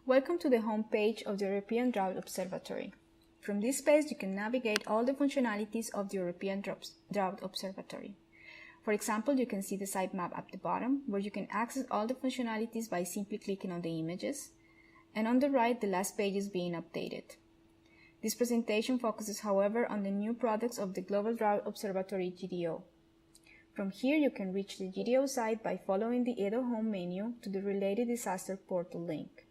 Welcome to the homepage of the European Drought Observatory. From this page, you can navigate all the functionalities of the European Drought Observatory. For example, you can see the sitemap at the bottom, where you can access all the functionalities by simply clicking on the images, and on the right, the last page is being updated. This presentation focuses, however, on the new products of the Global Drought Observatory GDO. From here, you can reach the GDO site by following the EDO home menu to the related disaster portal link.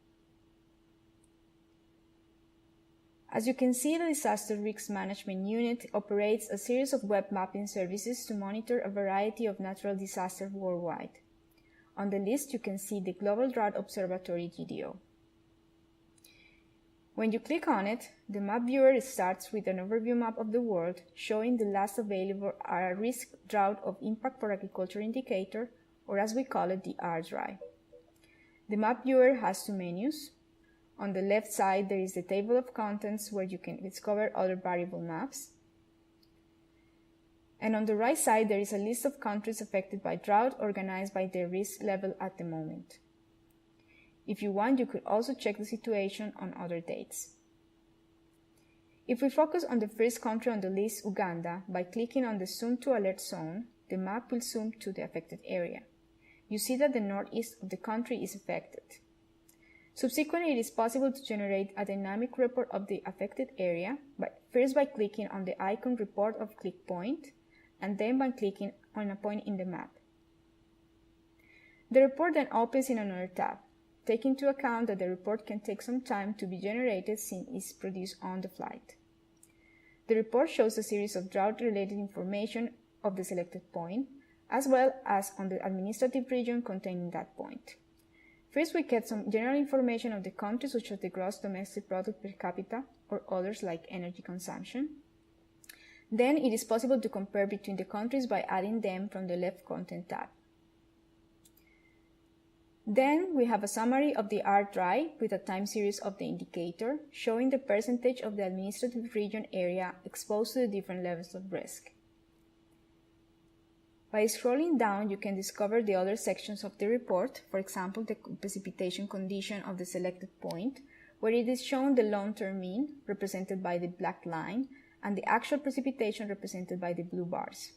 As you can see, the Disaster Risk Management Unit operates a series of web mapping services to monitor a variety of natural disasters worldwide. On the list, you can see the Global Drought Observatory GDO. When you click on it, the map viewer starts with an overview map of the world, showing the last available risk drought of impact for agriculture indicator, or as we call it, the RDRI. The map viewer has two menus. On the left side, there is the table of contents where you can discover other variable maps. And on the right side, there is a list of countries affected by drought organized by their risk level at the moment. If you want, you could also check the situation on other dates. If we focus on the first country on the list, Uganda, by clicking on the Zoom to Alert zone, the map will zoom to the affected area. You see that the northeast of the country is affected. Subsequently, it is possible to generate a dynamic report of the affected area, first by clicking on the icon Report of Click Point, and then by clicking on a point in the map. The report then opens in another tab, taking into account that the report can take some time to be generated since it is produced on the flight. The report shows a series of drought-related information of the selected point, as well as on the administrative region containing that point. First, we get some general information of the country, such as the gross domestic product per capita, or others like energy consumption. Then, it is possible to compare between the countries by adding them from the left content tab. Then, we have a summary of the RDRI with a time series of the indicator, showing the percentage of the administrative region area exposed to the different levels of risk. By scrolling down, you can discover the other sections of the report, for example, the precipitation condition of the selected point, where it is shown the long-term mean, represented by the black line, and the actual precipitation represented by the blue bars,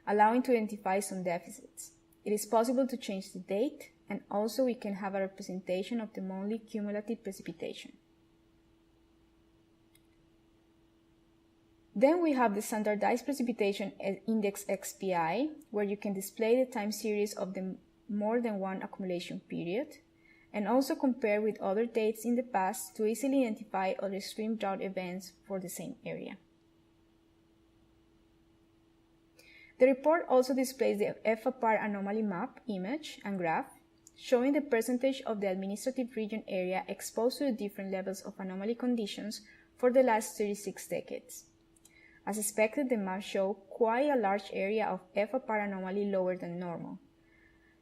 allowing to identify some deficits. It is possible to change the date, and also we can have a representation of the monthly cumulative precipitation. Then we have the Standardized Precipitation Index XPI, where you can display the time series of the more than one accumulation period, and also compare with other dates in the past to easily identify other extreme drought events for the same area. The report also displays the FAPAR anomaly map, image, and graph, showing the percentage of the administrative region area exposed to the different levels of anomaly conditions for the last 36 decades. As expected, the map shows quite a large area of FAPAR anomaly lower than normal.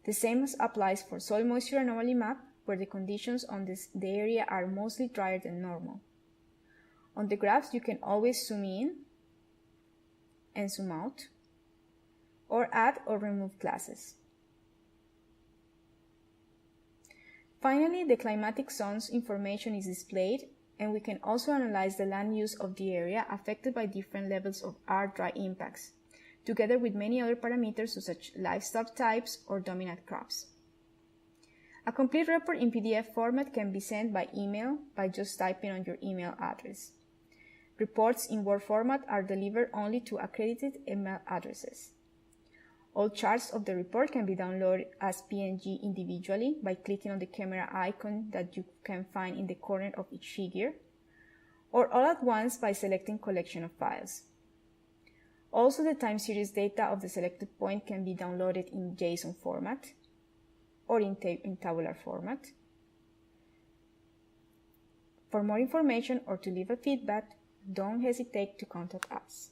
The same applies for soil moisture anomaly map, where the conditions on the area are mostly drier than normal. On the graphs, you can always zoom in and zoom out, or add or remove classes. Finally, the climatic zones information is displayed, and we can also analyze the land use of the area affected by different levels of RDRI impacts, together with many other parameters such as livestock types or dominant crops. A complete report in PDF format can be sent by email by just typing on your email address. Reports in Word format are delivered only to accredited email addresses. All charts of the report can be downloaded as PNG individually by clicking on the camera icon that you can find in the corner of each figure, or all at once by selecting Collection of Files. Also, the time series data of the selected point can be downloaded in JSON format or in tabular format. For more information or to leave a feedback, don't hesitate to contact us.